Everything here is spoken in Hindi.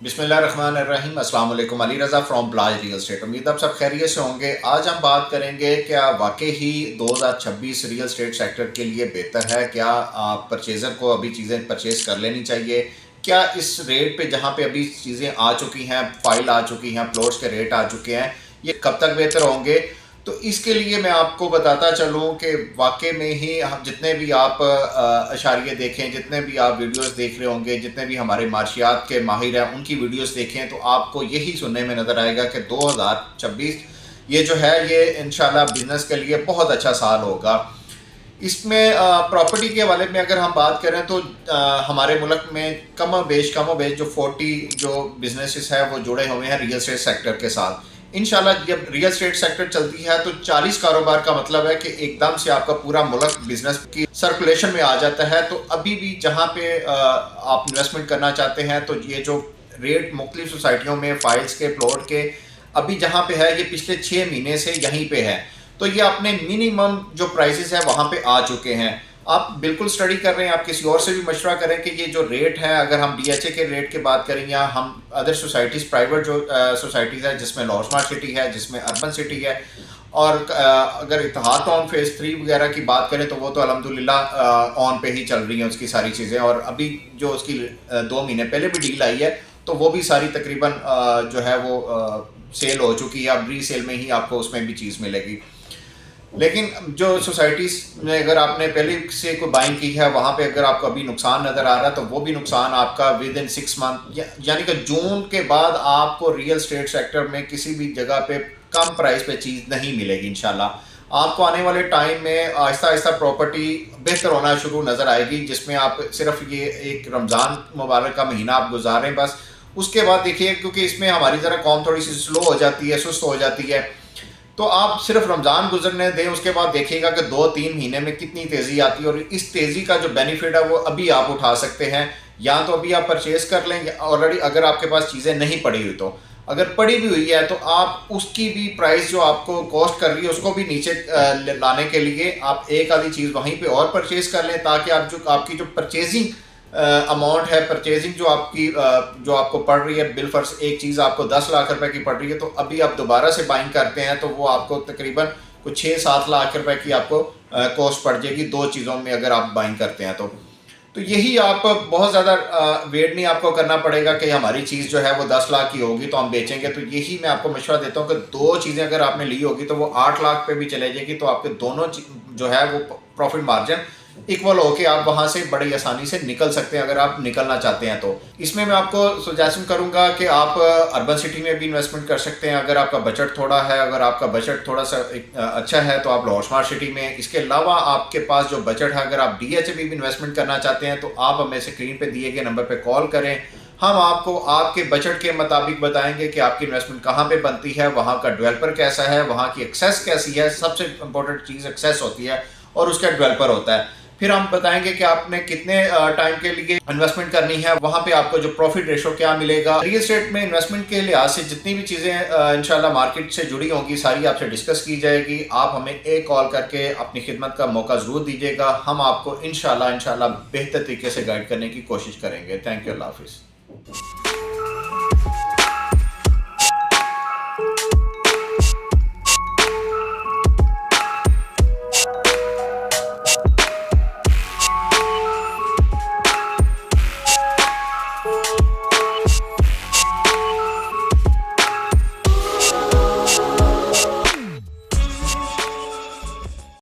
बिस्मिल्लाहिर्रहमानिर्रहीम। अस्सलाम वालेकुम। Ali Raza from प्लाज real estate. उम्मीद आप सब खैरियत से होंगे। आज हम बात करेंगे क्या वाकई ही 2026 रियल एस्टेट सेक्टर के लिए बेहतर है। क्या परचेज़र को अभी चीज़ें परचेज़ कर लेनी चाहिए। क्या इस रेट पे जहाँ पे अभी चीज़ें आ चुकी हैं, फाइल आ चुकी हैं, प्लॉट्स के रेट आ चुके हैं, ये कब तक बेहतर होंगे। तो इसके लिए मैं आपको बताता चलूँ कि वाकई में ही हम जितने भी आप अशारिये देखें, जितने भी आप वीडियोस देख रहे होंगे, जितने भी हमारे मार्शियात के माहिर हैं उनकी वीडियोस देखें, तो आपको यही सुनने में नज़र आएगा कि 2026 ये जो है ये इंशाल्लाह बिजनेस के लिए बहुत अच्छा साल होगा। इसमें प्रॉपर्टी के हवाले में अगर हम बात करें तो हमारे मुल्क में कम बेश जो 40 जो बिजनेसेस है वो जुड़े हुए हैं रियल एस्टेट सेक्टर के साथ। इंशाल्लाह जब रियल एस्टेट सेक्टर चलती है तो 40 कारोबार का मतलब है कि एकदम से आपका पूरा मुल्क बिजनेस की सर्कुलेशन में आ जाता है। तो अभी भी जहाँ पे आप इन्वेस्टमेंट करना चाहते हैं तो ये जो रेट मुख्तलिफ सोसाइटियों में फाइल्स के प्लॉट के अभी जहाँ पे है ये पिछले 6 महीने से यहीं पे है। तो ये अपने मिनिमम जो प्राइसेस है वहाँ पे आ चुके हैं। आप बिल्कुल स्टडी कर रहे हैं, आप किसी और से भी मशवरा करें कि ये जो रेट है, अगर हम डीएचए के रेट की बात करें या हम अदर सोसाइटीज़ प्राइवेट जो सोसाइटीज़ है जिसमें लॉ स्मार्ट सिटी है, जिसमें अर्बन सिटी है, और अगर इत्तेहाद टाउन फेज़ 3 वगैरह की बात करें तो वो तो अल्हम्दुलिल्लाह ऑन पे ही चल रही हैं उसकी सारी चीज़ें। और अभी जो उसकी 2 महीने पहले भी डील आई है तो वो भी सारी तकरीबन जो है वो सेल हो चुकी है। अब री सेल में ही आपको उसमें भी चीज़ मिलेगी। लेकिन जो सोसाइटीज़ में अगर आपने पहले से कोई बाइंग की है वहाँ पे अगर आपको अभी नुकसान नज़र आ रहा है तो वो भी नुकसान आपका विद इन 6 मंथ यानी कि जून के बाद आपको रियल स्टेट सेक्टर में किसी भी जगह पे कम प्राइस पे चीज़ नहीं मिलेगी। इंशाल्लाह आपको आने वाले टाइम में आहिस्ता आहिस्ता प्रॉपर्टी बेहतर होना शुरू नज़र आएगी, जिसमें आप सिर्फ ये एक रमज़ान मुबारक का महीना आप गुजारें बस। उसके बाद देखिए, क्योंकि इसमें हमारी ज़रा कौम थोड़ी सी स्लो हो जाती है, सुस्त हो जाती है, तो आप सिर्फ रमज़ान गुजरने दें, उसके बाद देखिएगा कि 2-3 महीने में कितनी तेज़ी आती है। और इस तेज़ी का जो बेनिफिट है वो अभी आप उठा सकते हैं। या तो अभी आप परचेज कर लेंगे ऑलरेडी, अगर आपके पास चीज़ें नहीं पड़ी हुई तो। अगर पड़ी भी हुई है तो आप उसकी भी प्राइस जो आपको कॉस्ट कर रही है उसको भी नीचे लाने के लिए आप एक आधी चीज़ वहीं पे और परचेज कर लें, ताकि आप जो आपकी जो परचेजिंग अमाउंट है, परचेजिंग जो आपकी जो आपको पड़ रही है, बिल फर्ज एक चीज़ आपको 10 लाख रुपए की पड़ रही है तो अभी आप दोबारा से बाइंग करते हैं तो वो आपको तकरीबन कुछ 6-7 लाख रुपए की आपको कॉस्ट पड़ जाएगी दो चीज़ों में अगर आप बाइंग करते हैं तो यही आप बहुत ज़्यादा वेट नहीं आपको करना पड़ेगा कि हमारी चीज़ जो है वो 10 लाख की होगी तो हम बेचेंगे। तो यही मैं आपको मशवरा देता हूँ कि दो चीज़ें अगर आपने ली होगी तो वो 8 लाख पे भी चले जाएगी, तो आपके दोनों जो है वो प्रॉफिट मार्जिन इक्वल होके आप वहाँ से बड़ी आसानी से निकल सकते हैं अगर आप निकलना चाहते हैं। तो इसमें मैं आपको सजेशन करूँगा कि आप अर्बन सिटी में भी इन्वेस्टमेंट कर सकते हैं अगर आपका बजट थोड़ा है। अगर आपका बजट थोड़ा सा अच्छा है तो आप लाहौर स्मार्ट सिटी में। इसके अलावा आपके पास जो बजट है, अगर आप डीएचए में भी इन्वेस्टमेंट करना चाहते हैं तो आप हमें स्क्रीन पर दिए गए नंबर पर कॉल करें। हम आपको आपके बजट के मुताबिक बताएंगे कि आपकी इन्वेस्टमेंट कहाँ पे बनती है, वहाँ का डेवलपर कैसा है, वहाँ की एक्सेस कैसी है। सबसे इंपॉर्टेंट चीज़ एक्सेस होती है और उसका डेवलपर होता है। फिर हम बताएंगे कि आपने कितने टाइम के लिए इन्वेस्टमेंट करनी है, वहाँ पे आपको जो प्रॉफिट रेशो क्या मिलेगा। रियल एस्टेट में इन्वेस्टमेंट के लिहाज से जितनी भी चीज़ें इंशाल्लाह मार्केट से जुड़ी होंगी सारी आपसे डिस्कस की जाएगी। आप हमें एक कॉल करके अपनी खिदमत का मौका ज़रूर दीजिएगा। हम आपको इंशाल्लाह बेहतर तरीके से गाइड करने की कोशिश करेंगे। Thank you. अल्लाह हाफिज़।